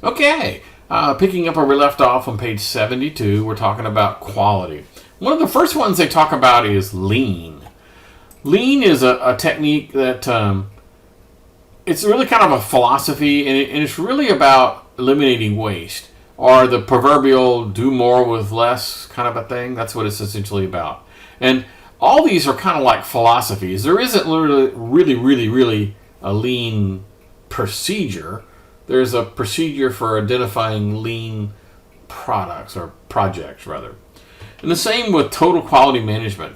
Okay, picking up where we left off on page 72, we're talking about quality. One of the first ones they talk about is lean. Lean is a technique that it's really kind of a philosophy, and it's really about eliminating waste, or the proverbial do more with less kind of a thing. That's what it's essentially about. And all these are kind of like philosophies. There isn't really a lean procedure. There's a procedure for identifying lean products, or projects rather. And the same with total quality management.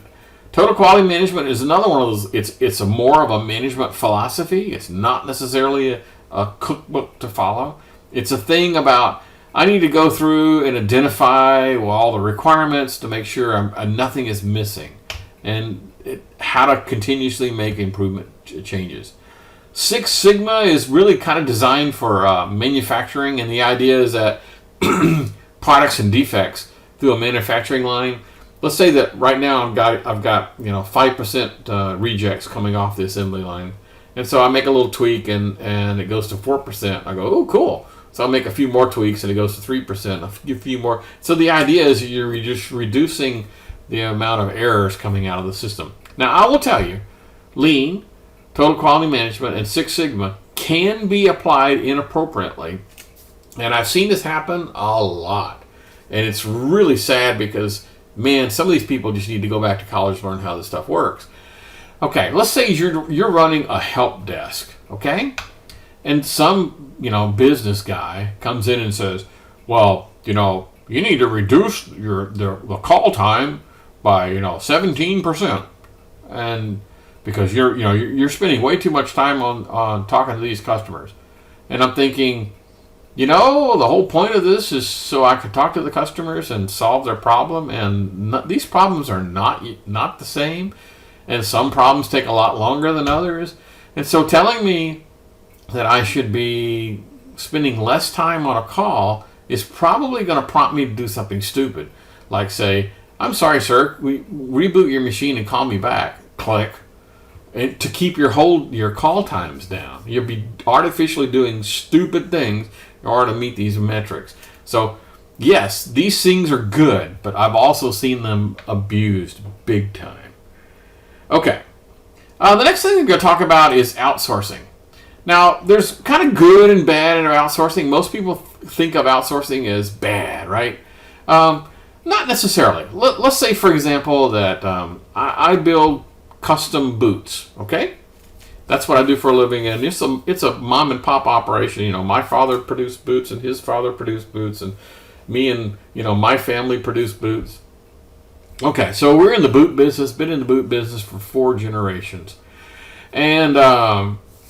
Total quality management is another one of those. It's a more of a management philosophy. It's not necessarily a cookbook to follow. It's a thing about, I need to go through and identify all the requirements to make sure nothing is missing, and how to continuously make improvement changes. Six Sigma is really kind of designed for manufacturing, and the idea is that products and defects through a manufacturing line. Let's say that right now I've got 5% rejects coming off the assembly line, and so I make a little tweak and it goes to 4%. I go, oh, cool. So I'll make a few more tweaks and it goes to 3%. A few more. So the idea is you're just reducing the amount of errors coming out of the system. Now I will tell you, lean, total quality management, and Six Sigma can be applied inappropriately, and I've seen this happen a lot, and it's really sad because, man, some of these people just need to go back to college to learn how this stuff works. Okay, let's say you're running a help desk, okay? And some, business guy comes in and says, well, you need to reduce the call time by, 17%. And because you're spending way too much time on talking to these customers. And I'm thinking, the whole point of this is so I can talk to the customers and solve their problem, and these problems are not the same, and some problems take a lot longer than others. And so telling me that I should be spending less time on a call is probably going to prompt me to do something stupid, like say, I'm sorry, sir, reboot your machine and call me back. Click. And to keep your call times down. You'll be artificially doing stupid things in order to meet these metrics. So, yes, these things are good, but I've also seen them abused big time. Okay. The next thing we're going to talk about is outsourcing. Now, there's kind of good and bad in outsourcing. Most people think of outsourcing as bad, right? Not necessarily. Let's say, for example, that I build custom boots, okay? That's what I do for a living, and it's a mom and pop operation. My father produced boots, and his father produced boots, and me and my family produced boots. Okay, so we're in the boot business, been in the boot business for 4 generations. And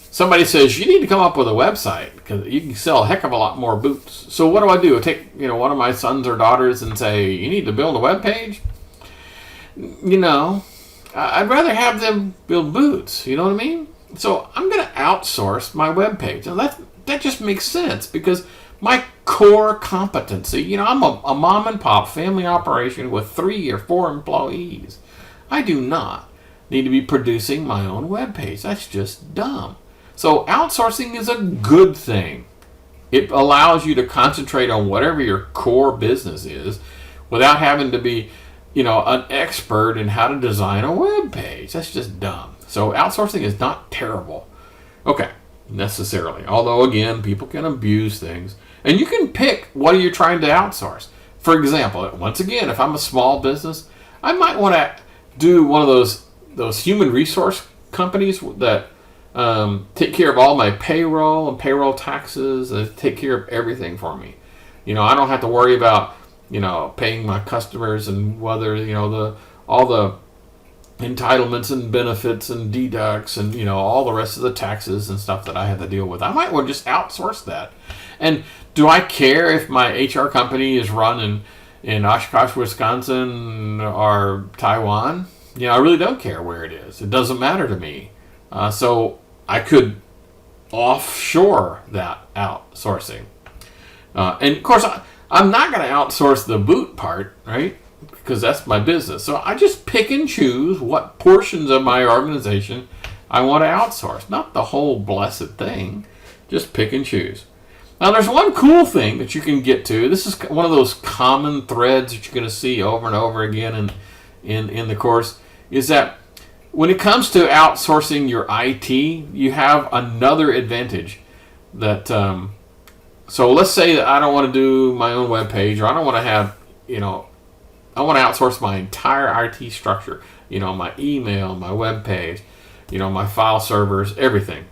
somebody says, you need to come up with a website because you can sell a heck of a lot more boots. So what do? I take one of my sons or daughters and say, you need to build a web page? I'd rather have them build boots, you know what I mean? So I'm going to outsource my web page. Now that just makes sense because my core competency, I'm a mom and pop family operation with 3 or 4 employees. I do not need to be producing my own web page. That's just dumb. So outsourcing is a good thing. It allows you to concentrate on whatever your core business is without having to be an expert in how to design a web page. That's just dumb. So outsourcing is not terrible. Okay, necessarily. Although, again, people can abuse things. And you can pick what are you trying to outsource. For example, once again, if I'm a small business, I might want to do one of those human resource companies that take care of all my payroll and payroll taxes and take care of everything for me. I don't have to worry about paying my customers and whether, all the entitlements and benefits and deducts and, all the rest of the taxes and stuff that I have to deal with. I might want to just outsource that. And do I care if my HR company is run in Oshkosh, Wisconsin or Taiwan? I really don't care where it is. It doesn't matter to me. So I could offshore that outsourcing. And of course, I'm not going to outsource the boot part, right? Because that's my business. So I just pick and choose what portions of my organization I want to outsource. Not the whole blessed thing. Just pick and choose. Now, there's one cool thing that you can get to. This is one of those common threads that you're going to see over and over again in the course, is that when it comes to outsourcing your IT, you have another advantage. That so let's say that I don't want to do my own web page, or I don't want to have, I want to outsource my entire IT structure. My email, my web page, my file servers, everything.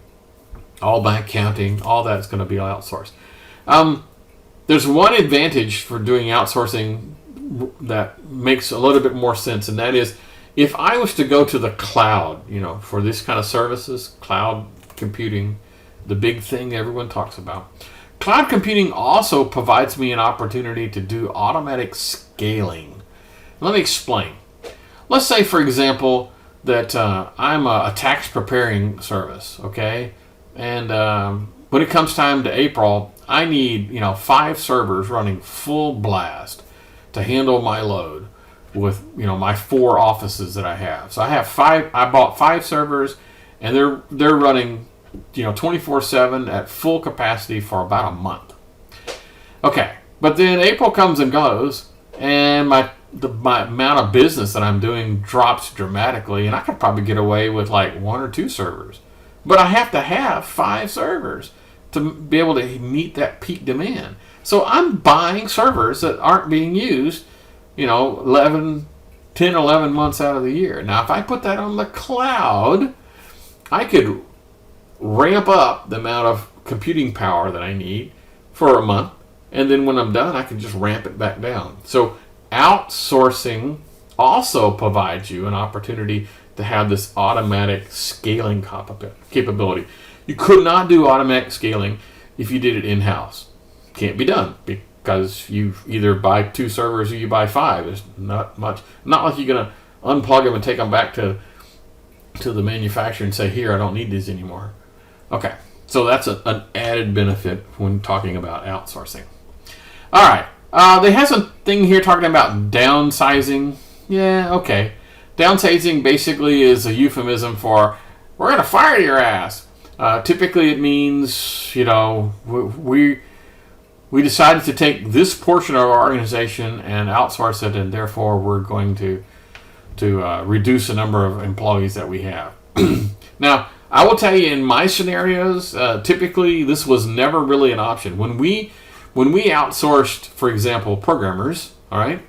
All my accounting, all that's going to be outsourced. There's one advantage for doing outsourcing that makes a little bit more sense, and that is if I was to go to the cloud, for this kind of services, cloud computing, the big thing everyone talks about. Cloud computing also provides me an opportunity to do automatic scaling. Let me explain. Let's say, for example, that I'm a tax preparing service, okay? And when it comes time to April, I need 5 servers running full blast to handle my load with my 4 offices that I have. So I have 5. I bought 5 servers, and they're running 24/7 at full capacity for about a month. Okay, but then April comes and goes, and my amount of business that I'm doing drops dramatically, and I could probably get away with like 1 or 2 servers. But I have to have 5 servers to be able to meet that peak demand. So I'm buying servers that aren't being used, 10, 11 months out of the year. Now, if I put that on the cloud, I could ramp up the amount of computing power that I need for a month, and then when I'm done, I can just ramp it back down. So outsourcing also provides you an opportunity to have this automatic scaling capability. You could not do automatic scaling if you did it in-house. Can't be done because you either buy 2 servers or you buy 5. There's not much. Not like you're going to unplug them and take them back to the manufacturer and say, here, I don't need these anymore. Okay, so that's an added benefit when talking about outsourcing. All right, they have some thing here talking about downsizing. Yeah, okay. Downsizing basically is a euphemism for, we're going to fire your ass. Typically it means, we decided to take this portion of our organization and outsource it, and therefore we're going to reduce the number of employees that we have. Now, I will tell you, in my scenarios, typically this was never really an option. When we outsourced, for example, programmers, all right,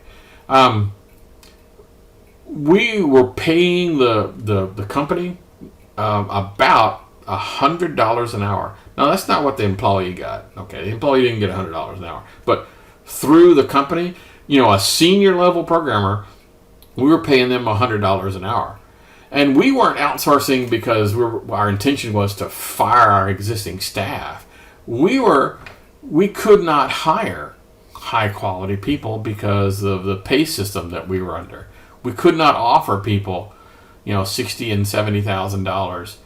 we were paying the company about $100 an hour. Now, that's not what the employee got. Okay, the employee didn't get $100 an hour, but through the company, a senior level programmer, we were paying them $100 an hour. And we weren't outsourcing because our intention was to fire our existing staff. We could not hire high quality people because of the pay system that we were under. We could not offer people, $60,000 and $70,000.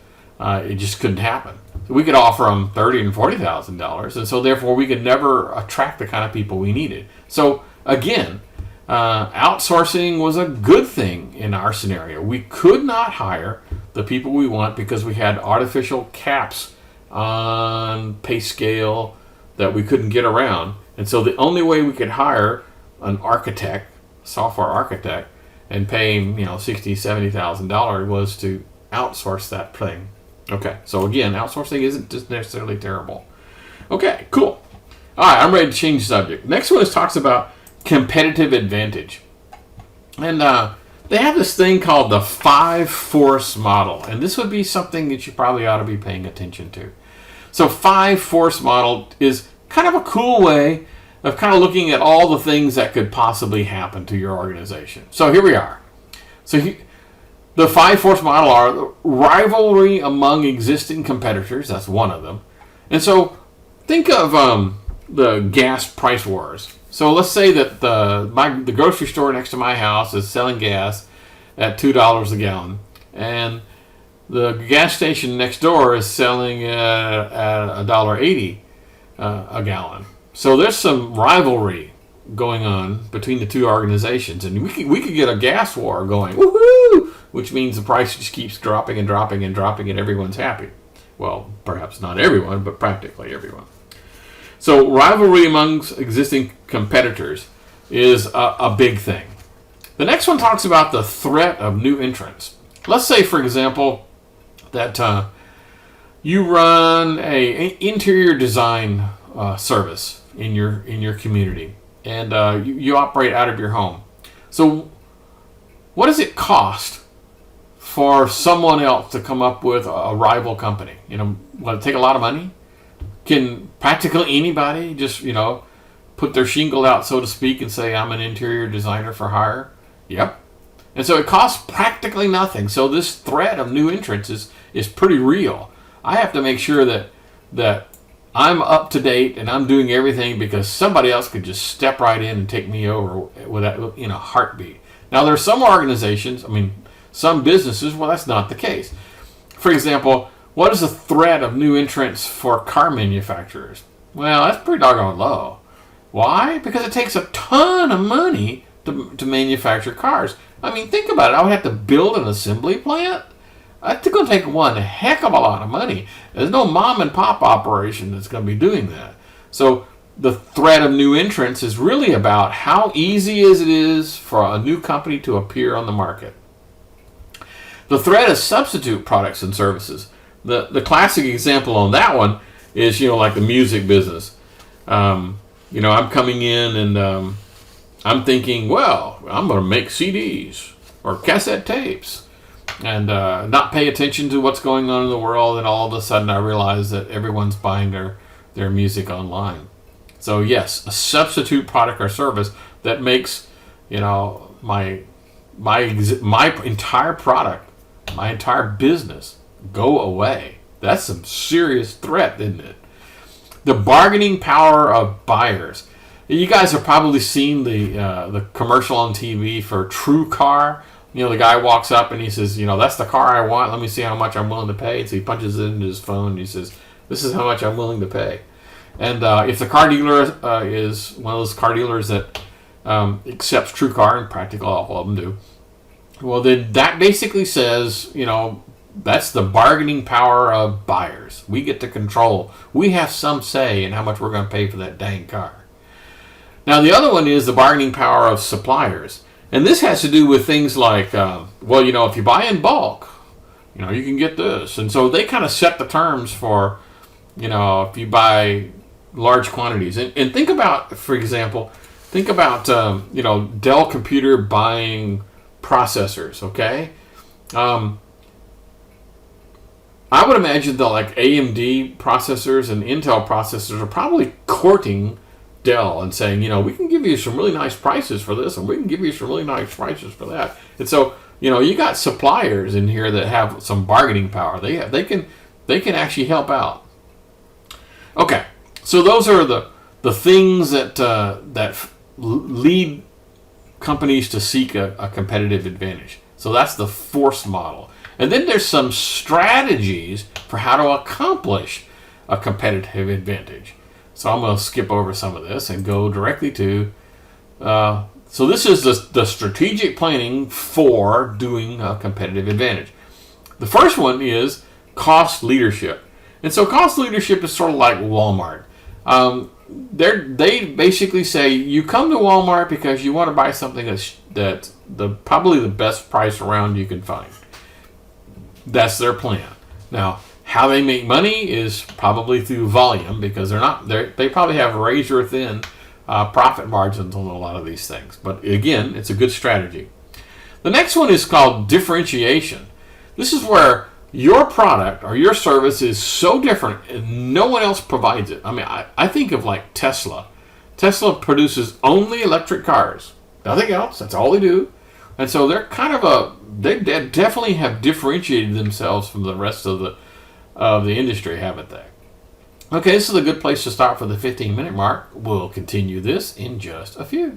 It just couldn't happen. We could offer them $30,000 and $40,000, and so therefore we could never attract the kind of people we needed. So again, outsourcing was a good thing in our scenario. We could not hire the people we want because we had artificial caps on pay scale that we couldn't get around. And so the only way we could hire an architect, software architect, and pay him, $60,000, $70,000 was to outsource that thing. Okay, so again, outsourcing isn't just necessarily terrible. Okay, cool. All right, I'm ready to change the subject. Next one talks about competitive advantage. And they have this thing called the 5-force model. And this would be something that you probably ought to be paying attention to. So 5-force model is kind of a cool way of kind of looking at all the things that could possibly happen to your organization. So here we are. So the 5-force model are rivalry among existing competitors. That's one of them. And so think of the gas price wars. So let's say that the grocery store next to my house is selling gas at $2 a gallon, and the gas station next door is selling at $1.80 a gallon. So there's some rivalry going on between the two organizations, and we could get a gas war going, woohoo! Which means the price just keeps dropping and dropping and dropping, and everyone's happy. Well, perhaps not everyone, but practically everyone. So rivalry amongst existing competitors is a big thing. The next one talks about the threat of new entrants. Let's say, for example, that you run a interior design service in your community, and you operate out of your home. So what does it cost for someone else to come up with a rival company? Will it take a lot of money? Can practically anybody just, put their shingle out, so to speak, and say, I'm an interior designer for hire? Yep. And so it costs practically nothing. So this threat of new entrants is pretty real. I have to make sure that I'm up to date and I'm doing everything, because somebody else could just step right in and take me over in a heartbeat. Now, there are some organizations, some businesses, well, that's not the case. For example, what is the threat of new entrants for car manufacturers? Well, that's pretty doggone low. Why? Because it takes a ton of money to manufacture cars. Think about it. I would have to build an assembly plant. That's going to take one heck of a lot of money. There's no mom and pop operation that's going to be doing that. So the threat of new entrants is really about how easy it is for a new company to appear on the market. The threat of substitute products and services. The classic example on that one is, like the music business. I'm coming in and I'm thinking, well, I'm going to make CDs or cassette tapes and not pay attention to what's going on in the world. And all of a sudden I realize that everyone's buying their music online. So yes, a substitute product or service that makes, my entire product, my entire business go away. That's some serious threat, isn't it? The bargaining power of buyers. You guys have probably seen the commercial on TV for True Car. The guy walks up and he says, that's the car I want. Let me see how much I'm willing to pay. And so he punches it into his phone and he says, this is how much I'm willing to pay. And if the car dealer is one of those car dealers that accepts True Car, and practically all of them do, well, then that basically says, that's the bargaining power of buyers. We get to control. We have some say in how much we're going to pay for that dang car. Now, the other one is the bargaining power of suppliers. And this has to do with things like, if you buy in bulk, you can get this. And so they kind of set the terms for, if you buy large quantities. And think about, for example, Dell Computer buying processors, okay? I would imagine that like AMD processors and Intel processors are probably courting Dell and saying, we can give you some really nice prices for this, and we can give you some really nice prices for that. And so, you got suppliers in here that have some bargaining power. They can actually help out. Okay, so those are the things that lead companies to seek a competitive advantage. So that's the force model. And then there's some strategies for how to accomplish a competitive advantage. So I'm going to skip over some of this and go directly to, so this is the strategic planning for doing a competitive advantage. The first one is cost leadership. And so cost leadership is sort of like Walmart. They basically say you come to Walmart because you want to buy something that's probably the best price around you can find. That's their plan. Now, how they make money is probably through volume, because they probably have razor thin profit margins on a lot of these things. But again, it's a good strategy. The next one is called differentiation. This is where your product or your service is so different and no one else provides it. I think of like Tesla. Tesla produces only electric cars. Nothing else. That's all they do. And so they're they definitely have differentiated themselves from the rest of the industry, haven't they? Okay, this is a good place to start for the 15-minute mark. We'll continue this in just a few.